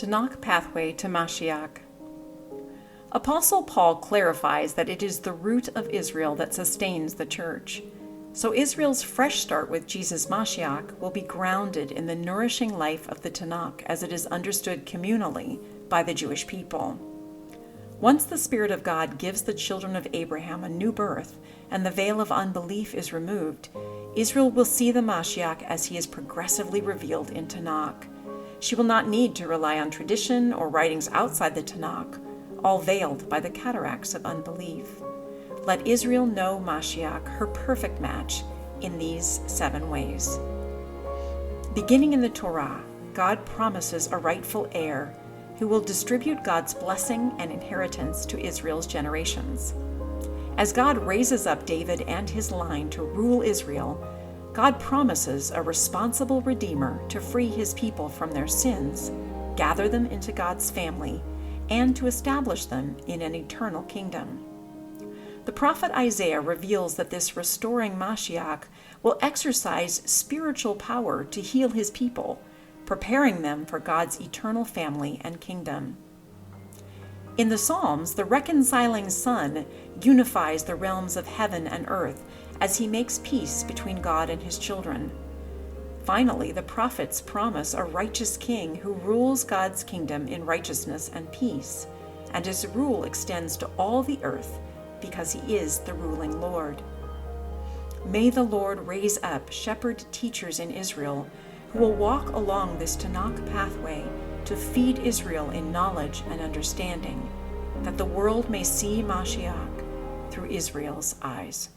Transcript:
Tanakh Pathway to Mashiach. Apostle Paul clarifies that it is the root of Israel that sustains the church. So Israel's fresh start with Jesus Mashiach will be grounded in the nourishing life of the Tanakh as it is understood communally by the Jewish people. Once the Spirit of God gives the children of Abraham a new birth and the veil of unbelief is removed, Israel will see the Mashiach as he is progressively revealed in Tanakh. She will not need to rely on tradition or writings outside the Tanakh, all veiled by the cataracts of unbelief. Let Israel know Mashiach, her perfect match, in these 7 ways. Beginning in the Torah, God promises a rightful heir who will distribute God's blessing and inheritance to Israel's generations. As God raises up David and his line to rule Israel, God promises a responsible Redeemer to free his people from their sins, gather them into God's family, and to establish them in an eternal kingdom. The prophet Isaiah reveals that this restoring Mashiach will exercise spiritual power to heal his people, preparing them for God's eternal family and kingdom. In the Psalms, the reconciling Son unifies the realms of heaven and earth as he makes peace between God and his children. Finally, the prophets promise a righteous king who rules God's kingdom in righteousness and peace, and his rule extends to all the earth because he is the ruling Lord. May the Lord raise up shepherd teachers in Israel who will walk along this Tanakh pathway to feed Israel in knowledge and understanding, that the world may see Mashiach through Israel's eyes.